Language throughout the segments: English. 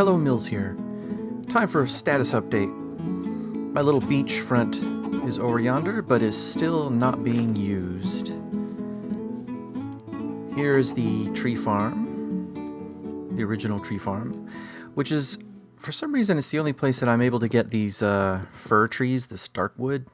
Hello, Mills here. Time for a status update. My little beach front is over yonder, but is still not being used. Here is the tree farm, the original tree farm, which is, for some reason, it's the only place that I'm able to get these fir trees, this dark wood.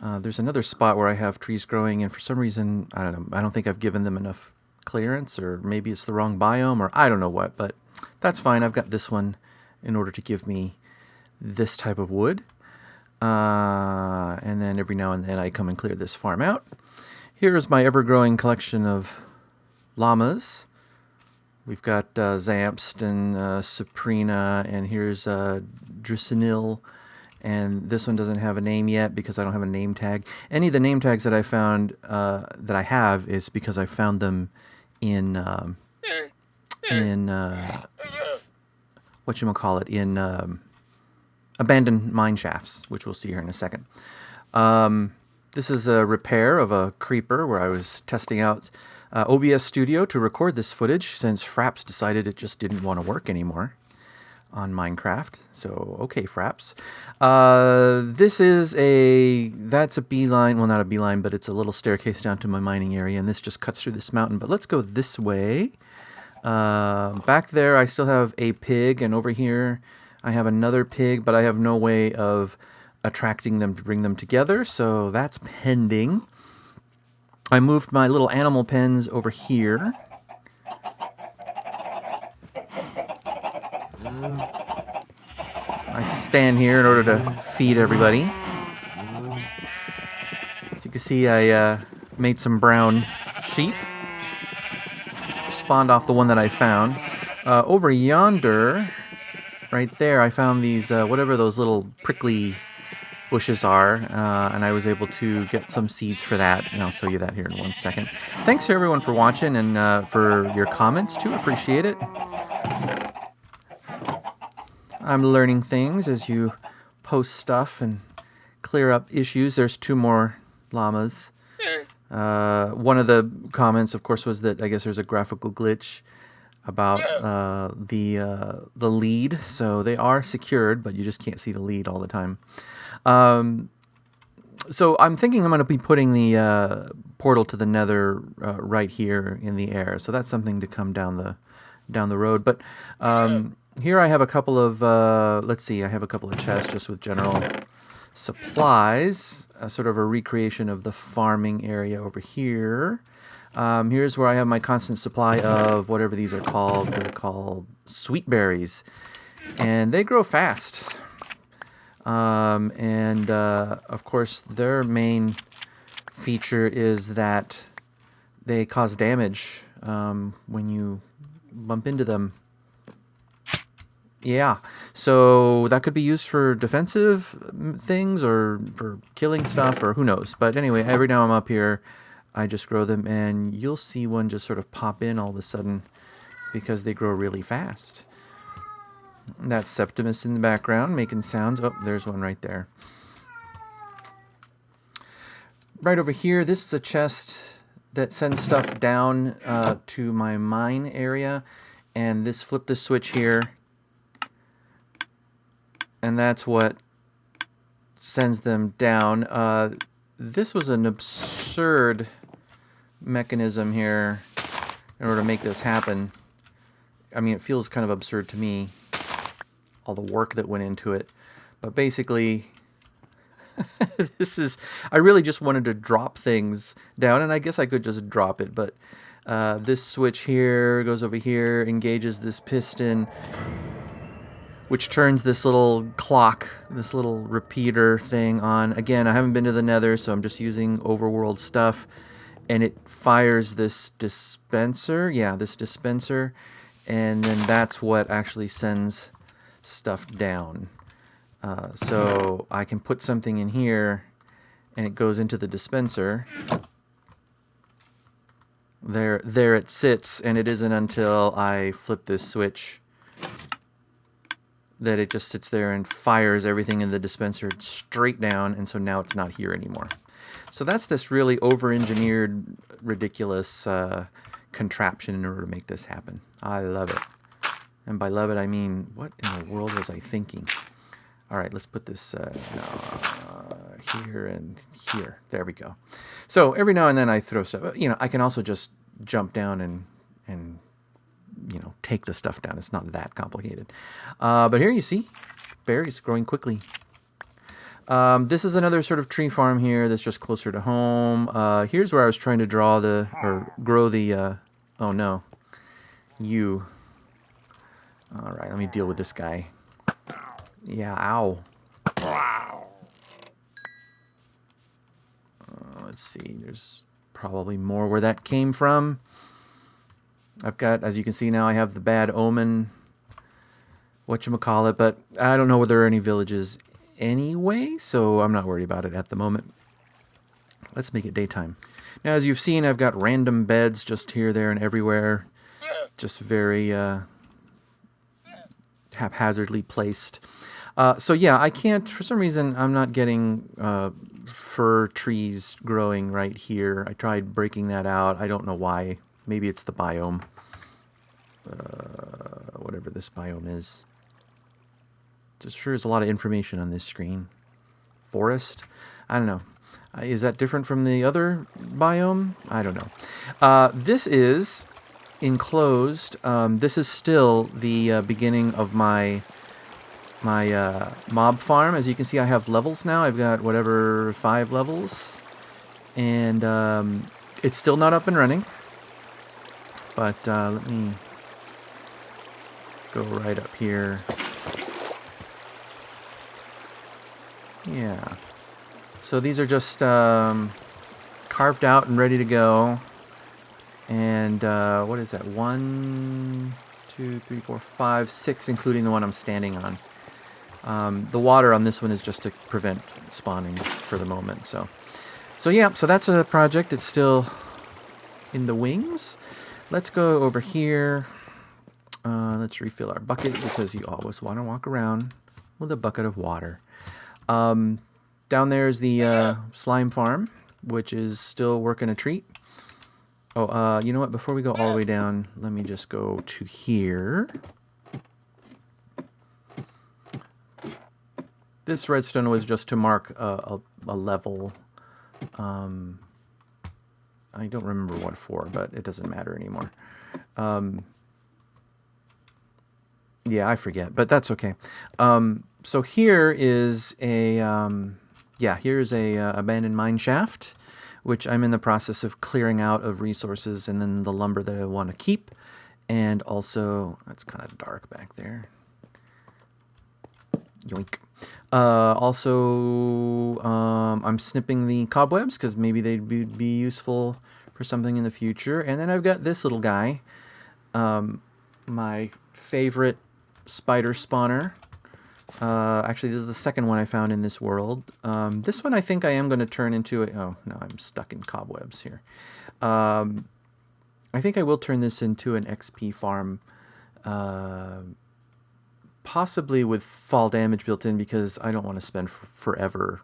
There's another spot where I have trees growing, and for some reason, I don't know, I don't think I've given them enough clearance, or maybe it's the wrong biome, or I don't know what, but that's fine. I've got this one in order to give me this type of wood. And then every now and then I come and clear this farm out. Here is my ever-growing collection of llamas. We've got Zamst and Saprina, and here's Drusinil. And this one doesn't have a name yet because I don't have a name tag. Any of the name tags that I found that I have is because I found them in whatchamacallit, in abandoned mine shafts, which we'll see here in a second. This is a repair of a creeper where I was testing out OBS Studio to record this footage since Fraps decided it just didn't want to work anymore on Minecraft. So, okay, Fraps. That's a beeline, well, not a beeline, but it's a little staircase down to my mining area, and this just cuts through this mountain. But let's go this way. Back there, I still have a pig, and over here, I have another pig, but I have no way of attracting them to bring them together, so that's pending. I moved my little animal pens over here. I stand here in order to feed everybody. As you can see, I made some brown sheep. Spawned off the one that I found. Over yonder, right there, I found these, whatever those little prickly bushes are, and I was able to get some seeds for that, and I'll show you that here in 1 second. Thanks to everyone for watching and for your comments too. Appreciate it. I'm learning things as you post stuff and clear up issues. There's 2 more llamas. One of the comments, of course, was that I guess there's a graphical glitch about the lead. So they are secured, but you just can't see the lead all the time. So I'm thinking I'm going to be putting the portal to the Nether right here in the air. So that's something to come down the road. But here I have a couple of, let's see, I have a couple of chests just with general supplies, sort of a recreation of the farming area over here. Here's where I have my constant supply of whatever these are called. They're called sweet berries, and they grow fast. Of course, their main feature is that they cause damage when you bump into them. Yeah, so that could be used for defensive things or for killing stuff or who knows. But anyway, every now I'm up here, I just grow them, and you'll see one just sort of pop in all of a sudden because they grow really fast. And that's Septimus in the background making sounds. Oh, there's one right there. Right over here, this is a chest that sends stuff down to my mine area, and flip this switch here. And that's what sends them down. This was an absurd mechanism here in order to make this happen. I mean, it feels kind of absurd to me, all the work that went into it. But basically, I really just wanted to drop things down, and I guess I could just drop it. But this switch here goes over here, engages this piston, which turns this little clock, this little repeater thing on. Again, I haven't been to the Nether, so I'm just using overworld stuff. And it fires this dispenser. Yeah, this dispenser. And then that's what actually sends stuff down. So I can put something in here, and it goes into the dispenser. There it sits, and it isn't until I flip this switch that it just sits there and fires everything in the dispenser straight down, and so now it's not here anymore. So that's this really over-engineered, ridiculous contraption in order to make this happen. I love it. And by love it, I mean, what in the world was I thinking? All right, let's put this here and here. There we go. So every now and then I throw stuff. You know, I can also just jump down and you know, take the stuff down. It's not that complicated. But here you see berries growing quickly. This is another sort of tree farm here that's just closer to home. Here's where I was trying to draw or grow the, oh no, you. All right, let me deal with this guy. Yeah, ow. Let's see, there's probably more where that came from. I've got, as you can see now, I have the bad omen, whatchamacallit, but I don't know whether there are any villages anyway, so I'm not worried about it at the moment. Let's make it daytime. Now, as you've seen, I've got random beds just here, there, and everywhere. Just very haphazardly placed. So yeah, I can't, for some reason, I'm not getting fir trees growing right here. I tried breaking that out. I don't know why. Maybe it's the biome. Whatever this biome is. There sure is a lot of information on this screen. Forest? I don't know. Is that different from the other biome? I don't know. This is enclosed. This is still the beginning of my mob farm. As you can see, I have levels now. I've got whatever 5 levels, and it's still not up and running. But let me go right up here. Yeah. So these are just carved out and ready to go. And what is that? 1, 2, 3, 4, 5, 6, including the one I'm standing on. The water on this one is just to prevent spawning for the moment. So yeah, so that's a project that's still in the wings. Let's go over here. Let's refill our bucket because you always want to walk around with a bucket of water. Down there is the slime farm, which is still working a treat. Oh, you know what? Before we go all the way down, let me just go to here. This redstone was just to mark a level. I don't remember what for, but it doesn't matter anymore. Yeah, I forget, but that's okay. So here is a here's a abandoned mine shaft, which I'm in the process of clearing out of resources, and then the lumber that I want to keep, and also that's kind of dark back there. Yoink. Also, I'm snipping the cobwebs because maybe they'd be useful for something in the future. And then I've got this little guy, my favorite spider spawner. Actually, this is the second one I found in this world. This one I think I am going to turn into a... Oh, no, I'm stuck in cobwebs here. I think I will turn this into an XP farm, possibly with fall damage built in, because I don't want to spend forever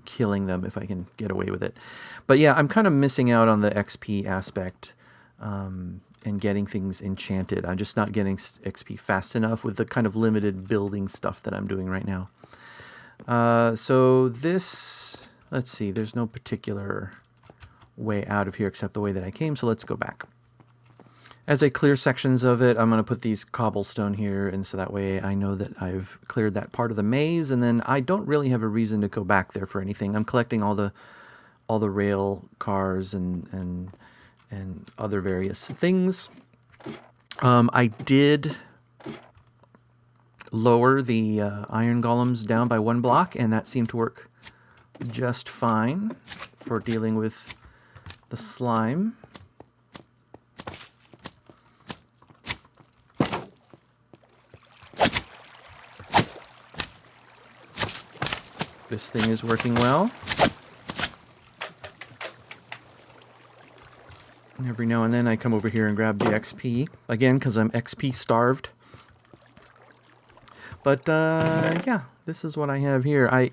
killing them if I can get away with it. But yeah, I'm kind of missing out on the XP aspect and getting things enchanted. I'm just not getting XP fast enough with the kind of limited building stuff that I'm doing right now. So this, let's see, there's no particular way out of here except the way that I came, so let's go back. As I clear sections of it, I'm going to put these cobblestone here, and so that way I know that I've cleared that part of the maze, and then I don't really have a reason to go back there for anything. I'm collecting all the rail cars and other various things. I did lower the iron golems down by 1 block, and that seemed to work just fine for dealing with the slime. This thing is working well. And every now and then I come over here and grab the XP, again, because I'm XP starved. But yeah, this is what I have here.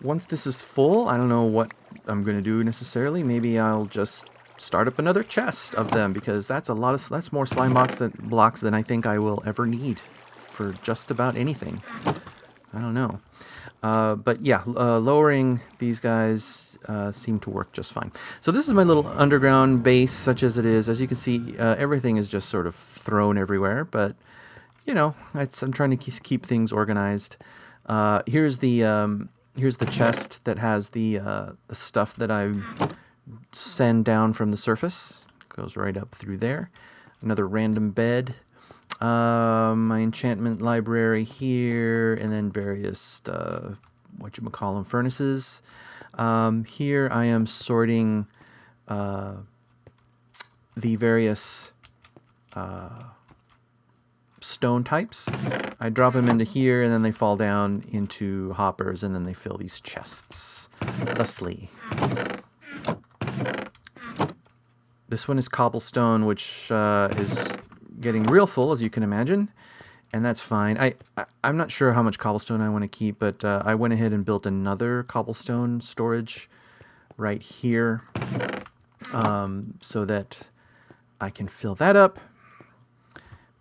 Once this is full, I don't know what I'm going to do necessarily. Maybe I'll just start up another chest of them, because that's that's more slime blocks than I think I will ever need for just about anything. I don't know. But yeah, lowering these guys seem to work just fine. So this is my little underground base, such as it is. As you can see, everything is just sort of thrown everywhere, but you know, I'm trying to keep things organized. Here's the chest that has the stuff that I send down from the surface. Goes right up through there. Another random bed. My enchantment library here, and then various whatchamacallem furnaces. Here I am sorting the various stone types. I drop them into here, and then they fall down into hoppers, and then they fill these chests thusly. This one is cobblestone, which is getting real full, as you can imagine, and that's fine. I'm not sure how much cobblestone I want to keep, but I went ahead and built another cobblestone storage right here, so that I can fill that up,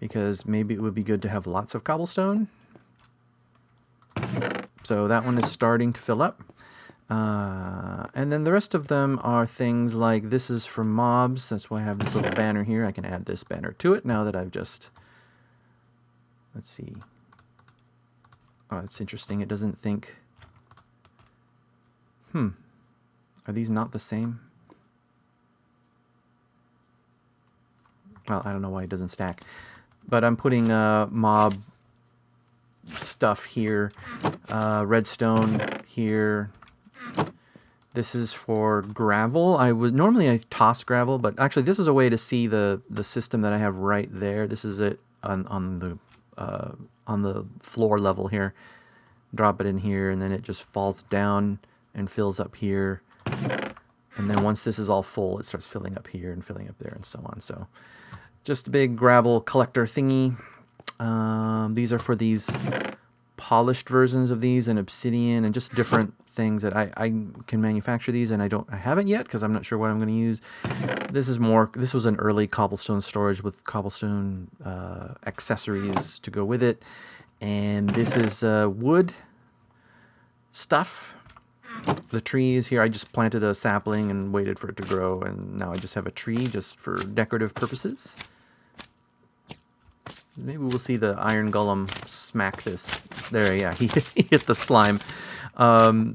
because maybe it would be good to have lots of cobblestone. So that one is starting to fill up. And then the rest of them are things like, this is for mobs. That's why I have this little banner here. I can add this banner to it now that I've just... Let's see. Oh, that's interesting. It doesn't think... Are these not the same? Well, I don't know why it doesn't stack. But I'm putting mob stuff here. Redstone here. This is for gravel. Normally I toss gravel, but actually this is a way to see the system that I have right there. This is it on the floor level here. Drop it in here, and then it just falls down and fills up here. And then once this is all full, it starts filling up here and filling up there and so on. So just a big gravel collector thingy. These are for these polished versions of these, and obsidian, and just different things that I can manufacture these, and I haven't yet because I'm not sure what I'm going to use. This was an early cobblestone storage with cobblestone accessories to go with it, and this is wood stuff. The tree is here. I just planted a sapling and waited for it to grow, and now I just have a tree just for decorative purposes. Maybe we'll see the iron golem smack this. There, yeah, he hit the slime.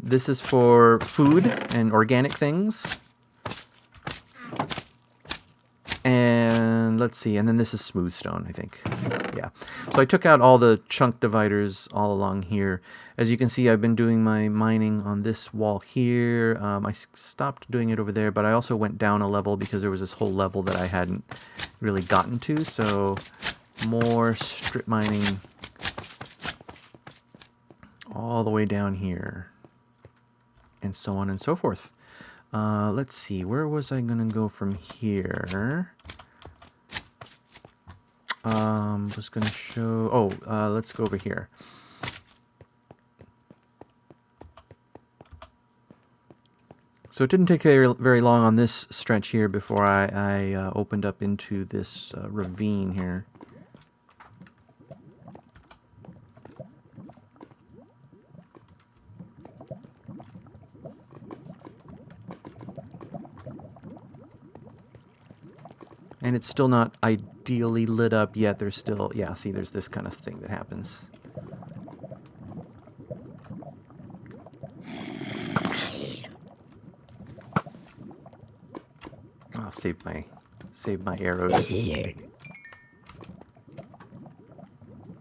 This is for food and organic things. And let's see, and then this is smooth stone, I think. Yeah. So I took out all the chunk dividers all along here. As you can see, I've been doing my mining on this wall here. I stopped doing it over there, but I also went down a level because there was this whole level that I hadn't really gotten to. So more strip mining all the way down here, and so on and so forth. Let's see, where was I gonna go from here? Was gonna show, let's go over here. So it didn't take very long on this stretch here before I opened up into this ravine here. And it's still not ideally lit up yet. There's still, yeah, see, there's this kind of thing that happens. I'll save my arrows.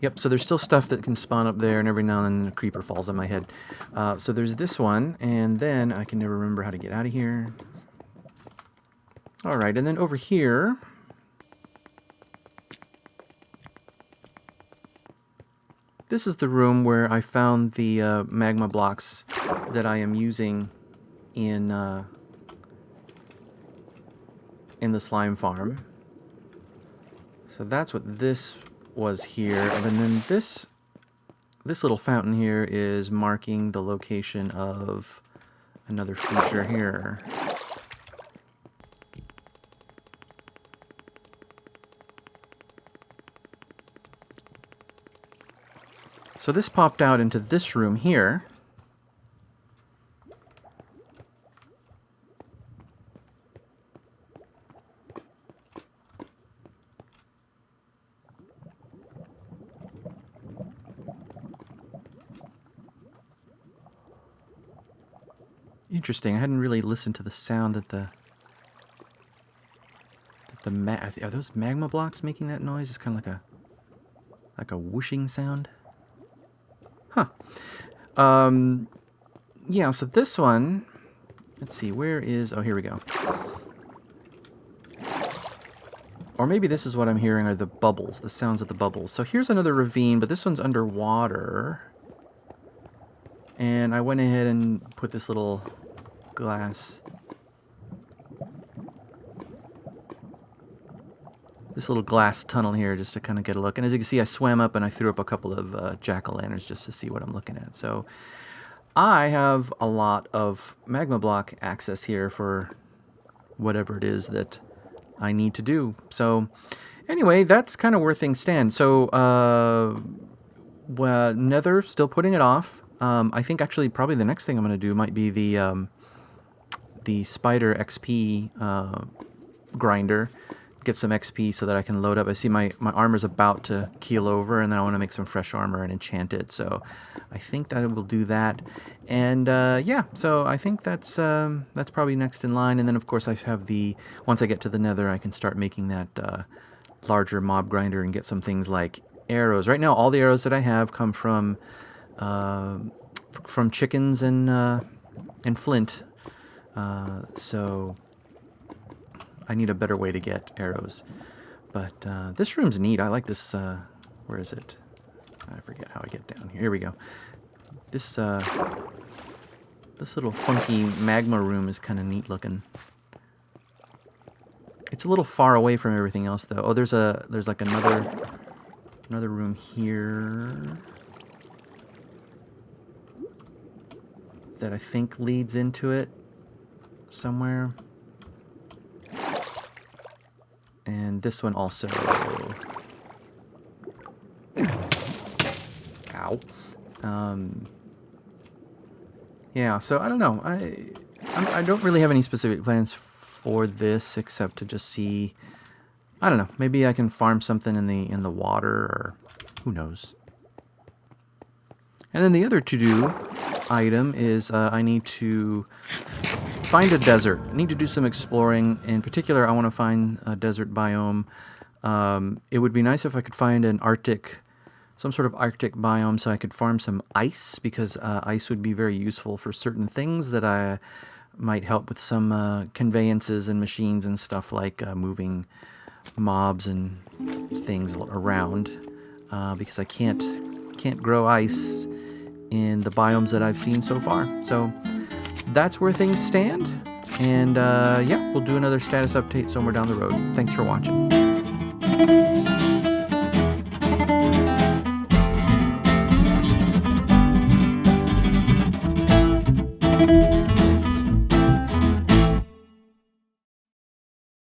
Yep, so there's still stuff that can spawn up there, and every now and then a creeper falls on my head. So there's this one, and then I can never remember how to get out of here. Alright, and then over here, this is the room where I found the magma blocks that I am using in the slime farm. So that's what this was here, and then this little fountain here is marking the location of another feature here. So this popped out into this room here. Interesting. I hadn't really listened to the sound that are those magma blocks making that noise? It's kind of like a whooshing sound. Huh. Yeah, so this one, let's see, where is, oh, here we go. Or maybe this is what I'm hearing are the bubbles, the sounds of the bubbles. So here's another ravine, but this one's underwater. And I went ahead and put this little glass, tunnel here just to kind of get a look. And as you can see, I swam up and I threw up a couple of jack-o'-lanterns just to see what I'm looking at. So I have a lot of magma block access here for whatever it is that I need to do. So anyway, that's kind of where things stand. So well, Nether, still putting it off. I think actually probably the next thing I'm going to do might be the Spider XP grinder. Get some XP so that I can load up. I see my armor's about to keel over, and then I want to make some fresh armor and enchant it. So I think that I will do that. And yeah, so I think that's probably next in line. And then of course I have once I get to the Nether, I can start making that larger mob grinder and get some things like arrows. Right now, all the arrows that I have come from chickens and flint. So I need a better way to get arrows. But this room's neat. I like this. Where is it? I forget how I get down here. Here we go. This little funky magma room is kind of neat looking. It's a little far away from everything else, though. Oh, there's like another room here that I think leads into it somewhere. And this one also. Ow. Yeah, so I don't know. I don't really have any specific plans for this except to just see. I don't know. Maybe I can farm something in the water, or who knows. And then the other to-do item is I need to find a desert. I need to do some exploring. In particular, I want to find a desert biome. It would be nice if I could find some sort of Arctic biome so I could farm some ice, because ice would be very useful for certain things that I might help with some conveyances and machines and stuff like moving mobs and things around, because I can't grow ice in the biomes that I've seen so far. So that's where things stand, and yeah, we'll do another status update somewhere down the road. Thanks for watching.